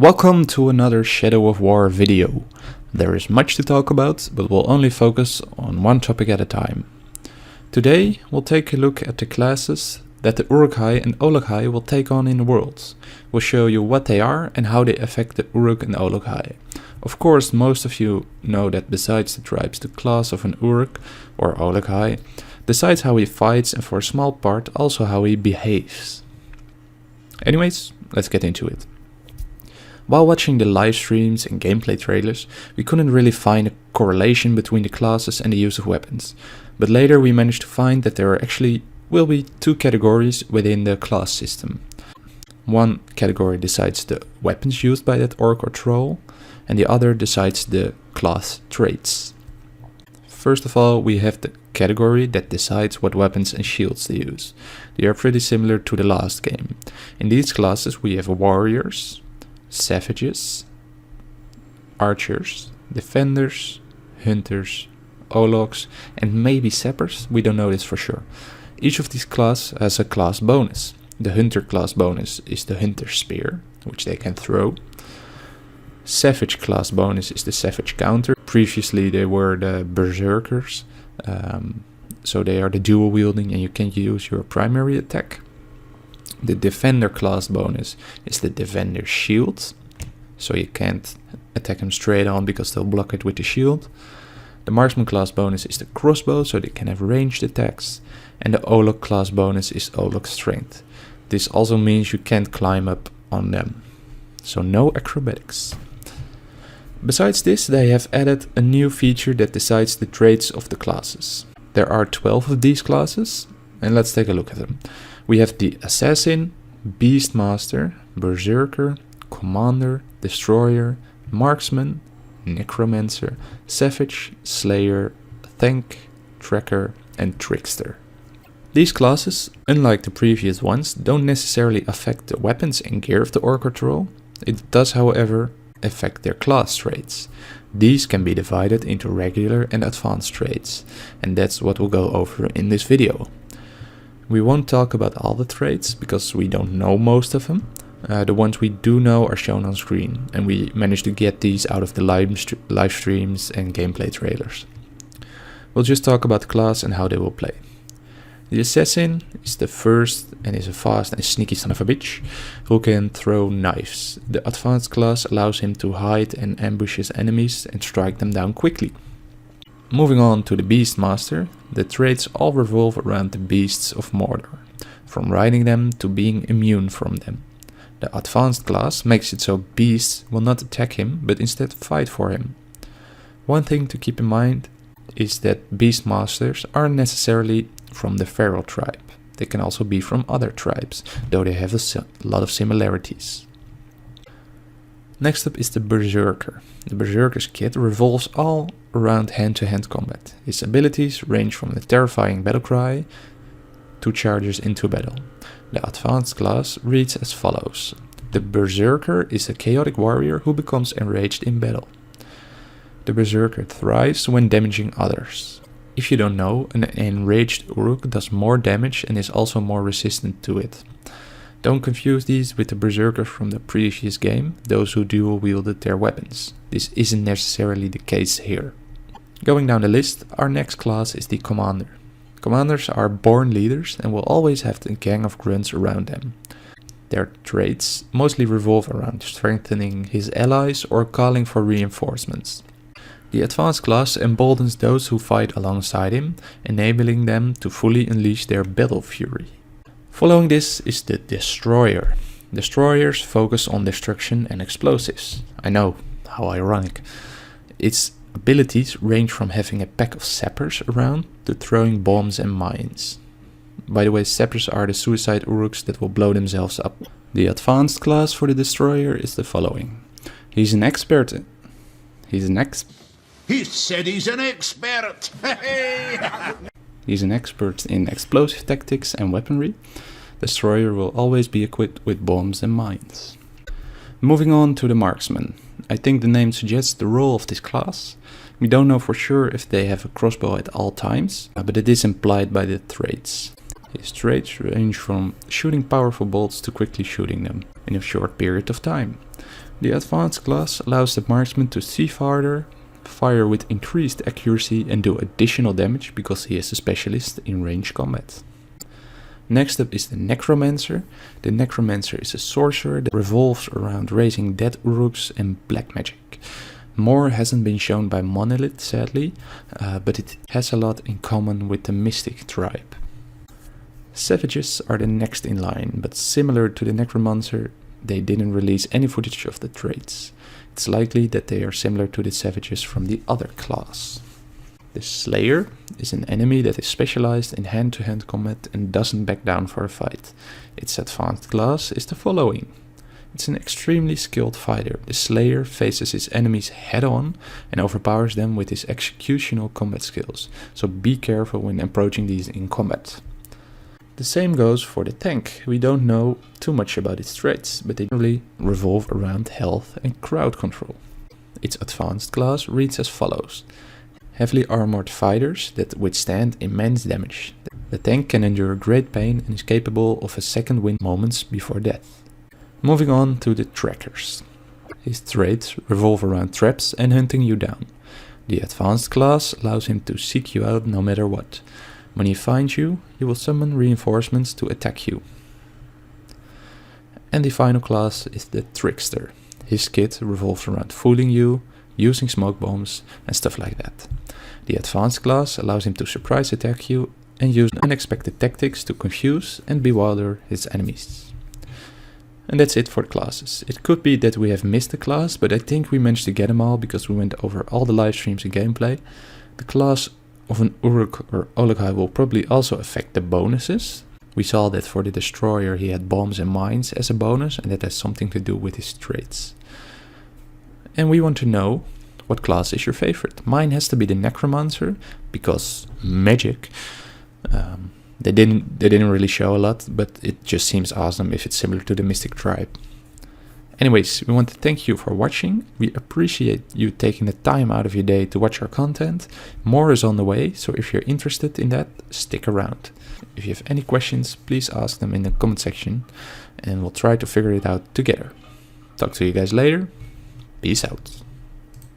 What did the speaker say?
Welcome to another Shadow of War video. There is much to talk about, but we'll only focus on one topic at a time. Today we'll take a look at the classes that the Uruk-hai and Olog-hai will take on in the world. We'll show you what they are and how they affect the Uruk and Olog-hai. Of course, most of you know that besides the tribes, the class of an Uruk or Olog-hai decides how he fights and for a small part also how he behaves. Anyways, let's get into it. While watching the live streams and gameplay trailers, we couldn't really find a correlation between the classes and the use of weapons, but later we managed to find that there actually will be two categories within the class system. One category decides the weapons used by that orc or troll, and the other decides the class traits. First of all, we have the category that decides what weapons and shields they use. They are pretty similar to the last game. In these classes we have warriors, savages, archers, defenders, hunters, ologs, and maybe sappers. We don't know this for sure. Each of these classes has a class bonus. The hunter class bonus is the hunter spear, which they can throw. Savage class bonus is the savage counter. Previously they were the berserkers, so they are the dual wielding and you can use your primary attack. The defender class bonus is the defender shield, so you can't attack them straight on because they'll block it with the shield. The marksman class bonus is the crossbow, so they can have ranged attacks. And the olog class bonus is olog strength. This also means you can't climb up on them, so no acrobatics. Besides this, they have added a new feature that decides the traits of the classes. There are 12 of these classes, and let's take a look at them. We have the Assassin, Beastmaster, Berserker, Commander, Destroyer, Marksman, Necromancer, Savage, Slayer, Tank, Tracker, and Trickster. These classes, unlike the previous ones, don't necessarily affect the weapons and gear of the orc or troll. It does, however, affect their class traits. These can be divided into regular and advanced traits, and that's what we'll go over in this video. We won't talk about all the traits because we don't know most of them. The ones we do know are shown on screen, and we managed to get these out of the live streams and gameplay trailers. We'll just talk about the class and how they will play. The Assassin is the first and is a fast and sneaky son of a bitch who can throw knives. The advanced class allows him to hide and ambush his enemies and strike them down quickly. Moving on to the Beastmaster, the traits all revolve around the beasts of Mordor, from riding them to being immune from them. The advanced class makes it so beasts will not attack him, but instead fight for him. One thing to keep in mind is that Beastmasters aren't necessarily from the Feral tribe. They can also be from other tribes, though they have a lot of similarities. Next up is the Berserker. The Berserker's kit revolves all around hand-to-hand combat. His abilities range from the terrifying battle cry to charges into battle. The advanced class reads as follows. The Berserker is a chaotic warrior who becomes enraged in battle. The Berserker thrives when damaging others. If you don't know, an enraged Uruk does more damage and is also more resistant to it. Don't confuse these with the Berserkers from the previous game, those who dual wielded their weapons. This isn't necessarily the case here. Going down the list, our next class is the Commander. Commanders are born leaders and will always have a gang of grunts around them. Their traits mostly revolve around strengthening his allies or calling for reinforcements. The advanced class emboldens those who fight alongside him, enabling them to fully unleash their battle fury. Following this is the Destroyer. Destroyers focus on destruction and explosives. I know, how ironic. Its abilities range from having a pack of sappers around to throwing bombs and mines. By the way, sappers are the suicide Uruks that will blow themselves up. The advanced class for the Destroyer is the following. He said he's an expert! He's an expert in explosive tactics and weaponry. Destroyer will always be equipped with bombs and mines. Moving on to the Marksman. I think the name suggests the role of this class. We don't know for sure if they have a crossbow at all times, but it is implied by the traits. His traits range from shooting powerful bolts to quickly shooting them in a short period of time. The advanced class allows the marksman to see farther, fire with increased accuracy and do additional damage because he is a specialist in range combat. Next up is the Necromancer. The Necromancer is a sorcerer that revolves around raising dead uruks and black magic. More hasn't been shown by Monolith, sadly, but it has a lot in common with the Mystic tribe. Savages are the next in line, but similar to the Necromancer, they didn't release any footage of the traits. It's likely that they are similar to the Savages from the other class. The Slayer is an enemy that is specialized in hand-to-hand combat and doesn't back down for a fight. Its advanced class is the following. It's an extremely skilled fighter. The Slayer faces his enemies head-on and overpowers them with his executional combat skills, so be careful when approaching these in combat. The same goes for the Tank. We don't know too much about its traits, but they generally revolve around health and crowd control. Its advanced class reads as follows. Heavily armored fighters that withstand immense damage. The Tank can endure great pain and is capable of a second wind moments before death. Moving on to the Trackers. His traits revolve around traps and hunting you down. The advanced class allows him to seek you out no matter what. When he finds you, he will summon reinforcements to attack you. And the final class is the Trickster. His kit revolves around fooling you, using smoke bombs and stuff like that. The advanced class allows him to surprise attack you and use unexpected tactics to confuse and bewilder his enemies. And that's it for the classes. It could be that we have missed a class, but I think we managed to get them all because we went over all the live streams and gameplay. The class of an Uruk or Ologhai will probably also affect the bonuses. We saw that for the Destroyer he had bombs and mines as a bonus, and that has something to do with his traits. And we want to know, what class is your favorite? Mine has to be the Necromancer, because magic. They didn't really show a lot, but it just seems awesome if it's similar to the Mystic tribe. Anyways, we want to thank you for watching. We appreciate you taking the time out of your day to watch our content. More is on the way, so if you're interested in that, stick around. If you have any questions, please ask them in the comment section, and we'll try to figure it out together. Talk to you guys later. Peace out.